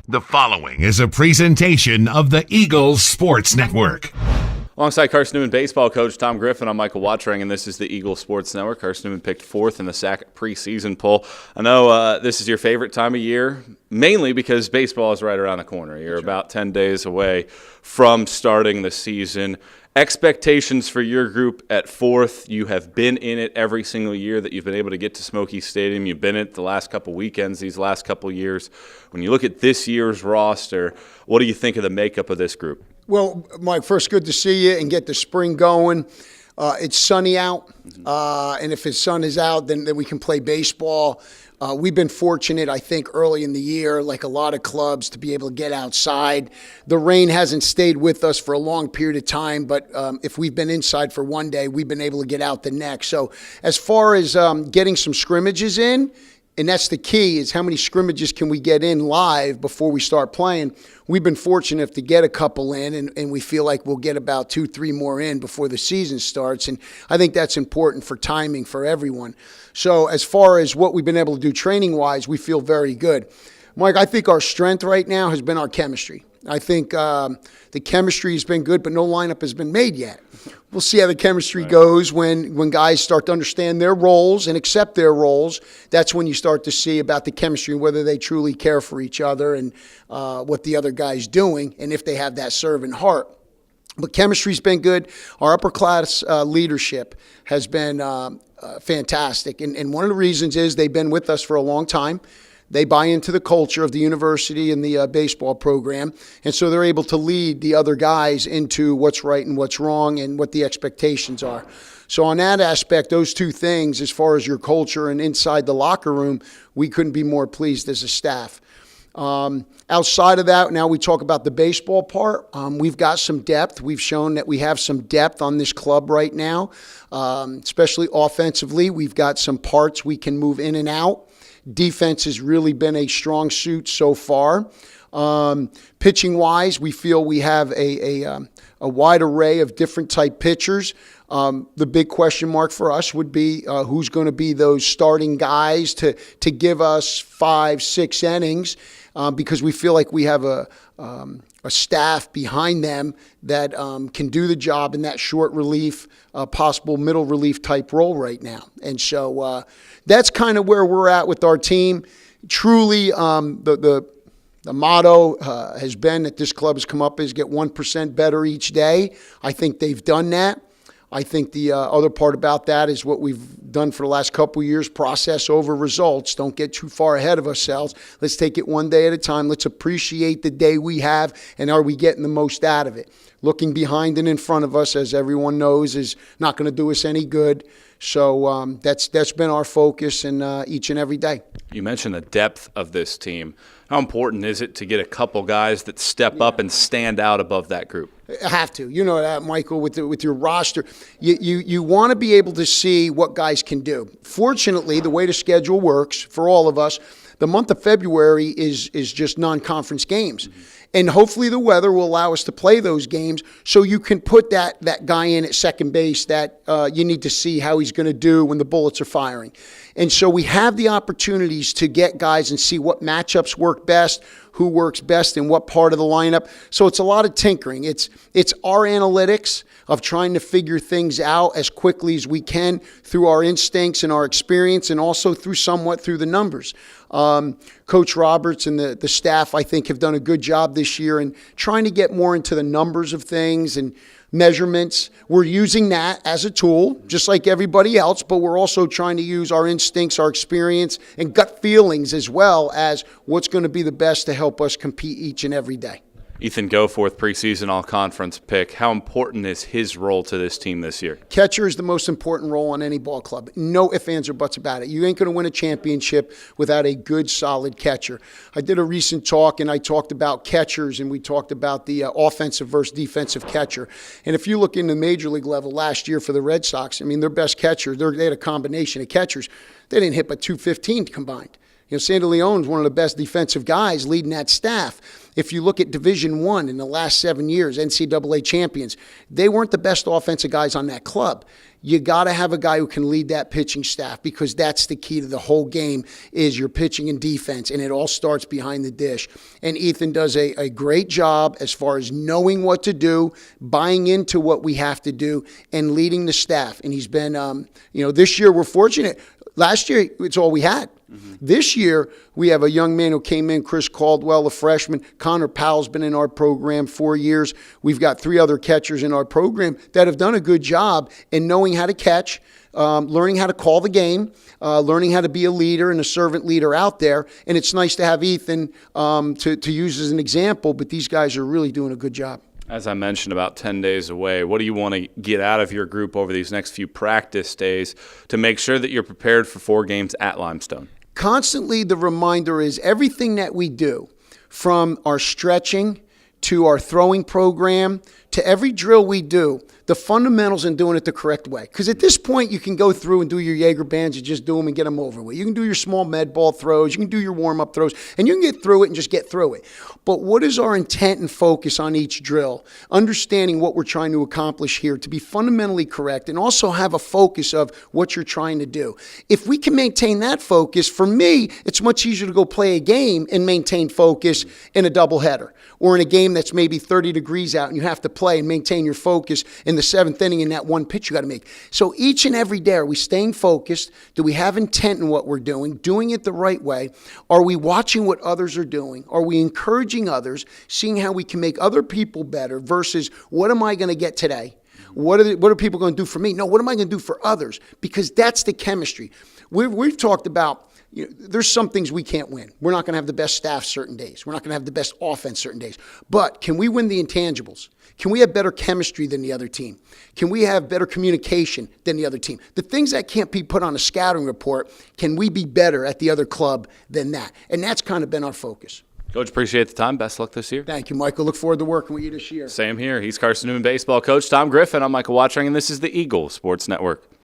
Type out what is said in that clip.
The following is a presentation of the Eagles Sports Network. Alongside Carson-Newman baseball coach Tom Griffin, I'm Michael Watchering, and this is the Eagles Sports Network. Carson-Newman picked 4th in the SAC preseason poll. I know this is your favorite time of year, mainly because baseball is right around the corner. You're about 10 days away from starting the season. Expectations for your group at 4th. You have been in it every single year that you've been able to get to Smoky Stadium. You've been in it the last couple weekends, these last couple years. When you look at this year's roster, what do you think of the makeup of this group? Well, Mike, first, good to see you and get the spring going. It's sunny out, and if the sun is out, then we can play baseball. We've been fortunate, I think, early in the year, like a lot of clubs, to be able to get outside. The rain hasn't stayed with us for a long period of time, but if we've been inside for one day, we've been able to get out the next. So as far as getting some scrimmages in, and that's the key, is how many scrimmages can we get in live before we start playing. We've been fortunate to get a couple in, and we feel like we'll get about 2-3 more in before the season starts. And I think that's important for timing for everyone. So as far as what we've been able to do training-wise, we feel very good. Mike, I think our strength right now has been our chemistry. I think the chemistry has been good, but no lineup has been made yet. We'll see how the chemistry goes when guys start to understand their roles and accept their roles. That's when you start to see about the chemistry and whether they truly care for each other and what the other guy's doing and if they have that servant heart. But chemistry's been good. Our upper-class leadership has been fantastic. And one of the reasons is they've been with us for a long time. They buy into the culture of the university and the baseball program, and so they're able to lead the other guys into what's right and what's wrong and what the expectations are. So on that aspect, those two things, as far as your culture and inside the locker room, we couldn't be more pleased as a staff. Outside of that, now we talk about the baseball part. We've got some depth. We've shown that we have some depth on this club right now, especially offensively. We've got some parts we can move in and out. Defense has really been a strong suit so far. Pitching-wise, we feel we have a wide array of different type pitchers. The big question mark for us would be who's going to be those starting guys to give us 5-6 innings because we feel like we have a staff behind them that can do the job in that short relief, possible middle relief type role right now. And so that's kind of where we're at with our team. Truly, the motto has been that this club has come up is get 1% better each day. I think they've done that. I think the other part about that is what we've done for the last couple of years, process over results. Don't get too far ahead of ourselves. Let's take it one day at a time. Let's appreciate the day we have, and are we getting the most out of it? Looking behind and in front of us, as everyone knows, is not going to do us any good. So that's been our focus in each and every day. You mentioned the depth of this team. How important is it to get a couple guys that step up and stand out above that group? I have to. You know that, Michael, with your roster. You want to be able to see what guys can do. Fortunately, the way the schedule works for all of us, the month of February is just non-conference games. And hopefully the weather will allow us to play those games so you can put that guy in at second base that you need to see how he's going to do when the bullets are firing. And so we have the opportunities to get guys and see what matchups work best, who works best in what part of the lineup. So it's a lot of tinkering. It's our analytics of trying to figure things out as quickly as we can through our instincts and our experience and also somewhat through the numbers. Coach Roberts and the staff, I think, have done a good job this year in trying to get more into the numbers of things and measurements. We're using that as a tool, just like everybody else, but we're also trying to use our instincts, our experience, and gut feelings as well as what's going to be the best to help us compete each and every day. Ethan Goforth, preseason all-conference pick. How important is his role to this team this year? Catcher is the most important role on any ball club. No ifs, ands, or buts about it. You ain't going to win a championship without a good, solid catcher. I did a recent talk, and I talked about catchers, and we talked about the offensive versus defensive catcher. And if you look in the major league level last year for the Red Sox, I mean, their best catcher, they had a combination of catchers. They didn't hit but .215 combined. You know, Sandy Leon's one of the best defensive guys leading that staff. If you look at Division I in the last 7 years, NCAA champions, they weren't the best offensive guys on that club. you got to have a guy who can lead that pitching staff, because that's the key to the whole game is your pitching and defense, and it all starts behind the dish. And Ethan does a great job as far as knowing what to do, buying into what we have to do, and leading the staff. And he's been, this year we're fortunate. Last year, it's all we had. This year, we have a young man who came in, Chris Caldwell, a freshman. Connor Powell's been in our program 4 years. We've got 3 other catchers in our program that have done a good job in knowing how to catch, learning how to call the game, learning how to be a leader and a servant leader out there. And it's nice to have Ethan to use as an example, but these guys are really doing a good job. As I mentioned, about 10 days away, what do you want to get out of your group over these next few practice days to make sure that you're prepared for 4 games at Limestone? Constantly, the reminder is everything that we do, from our stretching to our throwing program to every drill we do, the fundamentals in doing it the correct way. Because at this point, you can go through and do your Jaeger bands, you just do them and get them over with. You can do your small med ball throws, you can do your warm-up throws, and you can get through it and just get through it. But what is our intent and focus on each drill? Understanding what we're trying to accomplish here to be fundamentally correct, and also have a focus of what you're trying to do. If we can maintain that focus, for me, it's much easier to go play a game and maintain focus in a doubleheader, or in a game that's maybe 30 degrees out and you have to play and maintain your focus in the 7th inning in that one pitch you got to make. So each and every day, are we staying focused? Do we have intent in what we're doing it the right way? Are we watching what others are doing? Are we encouraging others, seeing how we can make other people better versus what am I going to get today? What are people going to do for me? No, what am I going to do for others? Because that's the chemistry. We've talked about, there's some things we can't win. We're not going to have the best staff certain days. We're not going to have the best offense certain days. But can we win the intangibles? Can we have better chemistry than the other team? Can we have better communication than the other team? The things that can't be put on a scouting report, can we be better at the other club than that? And that's kind of been our focus. Coach, appreciate the time. Best luck this year. Thank you, Michael. Look forward to working with you this year. Same here. He's Carson-Newman baseball coach Tom Griffin. I'm Michael Watchering, and this is the Eagle Sports Network.